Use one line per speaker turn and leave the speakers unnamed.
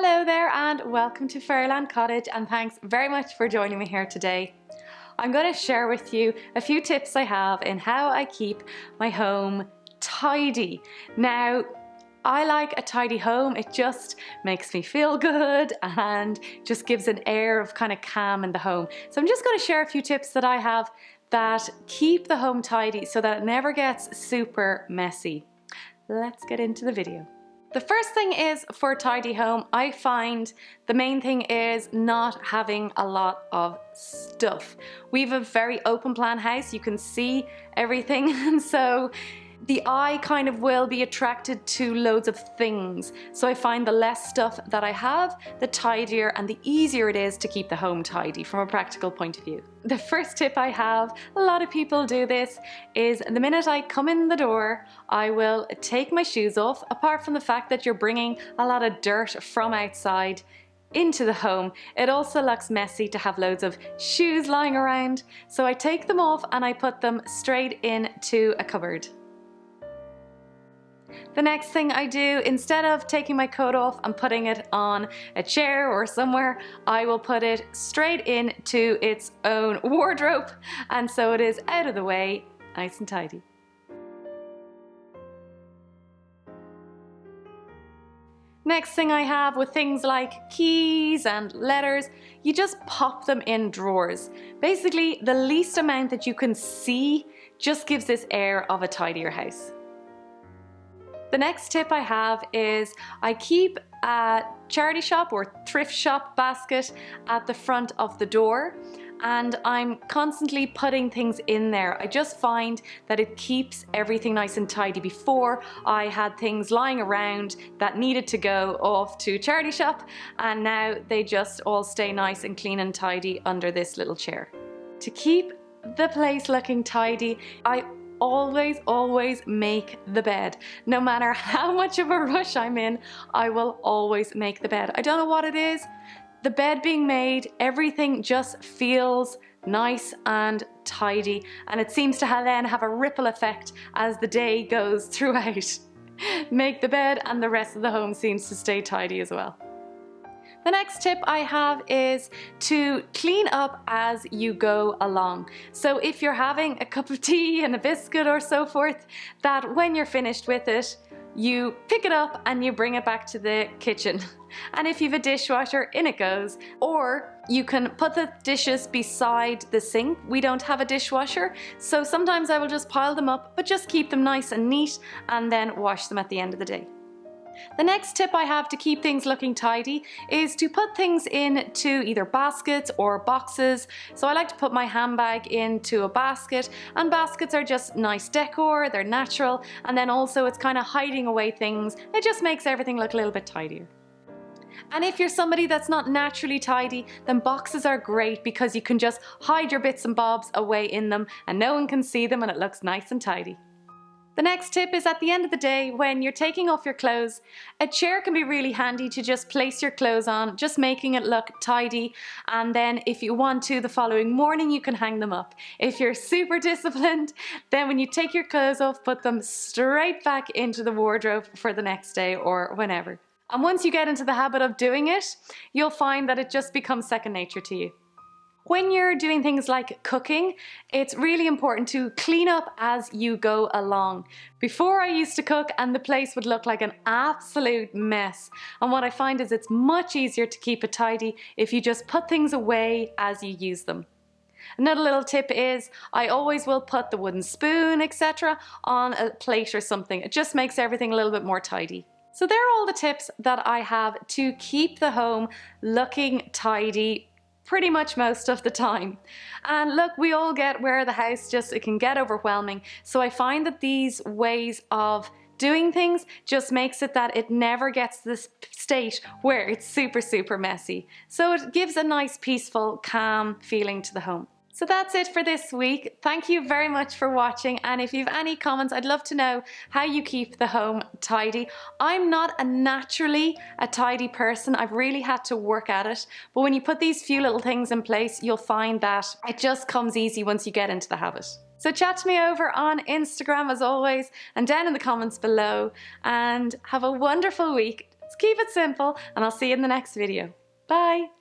Hello there and welcome to Fairyland Cottage, and thanks very much for joining me here today. I'm going to share with you a few tips I have in how I keep my home tidy. Now, I like a tidy home. It just makes me feel good and just gives an air of kind of calm in the home. So I'm just going to share a few tips that I have that keep the home tidy so that it never gets super messy. Let's get into the video. The first thing is, for a tidy home, I find the main thing is not having a lot of stuff. We have a very open plan house, you can see everything, and so the eye kind of will be attracted to loads of things. So I find the less stuff that I have, the tidier and the easier it is to keep the home tidy from a practical point of view. The first tip I have, a lot of people do this, is the minute I come in the door, I will take my shoes off. Apart from the fact that you're bringing a lot of dirt from outside into the home, it also looks messy to have loads of shoes lying around. So I take them off and I put them straight into a cupboard. The next thing I do, instead of taking my coat off and putting it on a chair or somewhere, I will put it straight into its own wardrobe, and so it is out of the way, nice and tidy. Next thing I have with things like keys and letters, you just pop them in drawers. Basically, the least amount that you can see just gives this air of a tidier house. The next tip I have is I keep a charity shop or thrift shop basket at the front of the door, and I'm constantly putting things in there. I just find that it keeps everything nice and tidy. Before, I had things lying around that needed to go off to charity shop, and now they just all stay nice and clean and tidy under this little chair. To keep the place looking tidy, I always make the bed. No matter how much of a rush I'm in, I will always make the bed. I don't know what it is. The bed being made, everything just feels nice and tidy, and it seems to then have a ripple effect as the day goes throughout. Make the bed and the rest of the home seems to stay tidy as well. The next tip I have is to clean up as you go along. So if you're having a cup of tea and a biscuit or so forth, that when you're finished with it, you pick it up and you bring it back to the kitchen. And if you've a dishwasher, in it goes. Or you can put the dishes beside the sink. We don't have a dishwasher, so sometimes I will just pile them up, but just keep them nice and neat and then wash them at the end of the day. The next tip I have to keep things looking tidy is to put things into either baskets or boxes. So I like to put my handbag into a basket, and baskets are just nice decor, they're natural, and then also it's kind of hiding away things. It just makes everything look a little bit tidier. And if you're somebody that's not naturally tidy, then boxes are great because you can just hide your bits and bobs away in them and no one can see them and it looks nice and tidy. The next tip is, at the end of the day, when you're taking off your clothes, a chair can be really handy to just place your clothes on, just making it look tidy, and then if you want to, the following morning you can hang them up. If you're super disciplined, then when you take your clothes off, put them straight back into the wardrobe for the next day or whenever. And once you get into the habit of doing it, you'll find that it just becomes second nature to you. When you're doing things like cooking, it's really important to clean up as you go along. Before, I used to cook and the place would look like an absolute mess. And what I find is it's much easier to keep it tidy if you just put things away as you use them. Another little tip is I always will put the wooden spoon, etc. on a plate or something. It just makes everything a little bit more tidy. So there are all the tips that I have to keep the home looking tidy pretty much most of the time. And look, we all get where the house it can get overwhelming. So I find that these ways of doing things just makes it that it never gets to this state where it's super messy. So it gives a nice, peaceful, calm feeling to the home. So that's it for this week. Thank you very much for watching, and if you have any comments, I'd love to know how you keep the home tidy. I'm not naturally a tidy person. I've really had to work at it, but when you put these few little things in place, you'll find that it just comes easy once you get into the habit. So chat to me over on Instagram as always, and down in the comments below, and have a wonderful week. So keep it simple, and I'll see you in the next video. Bye.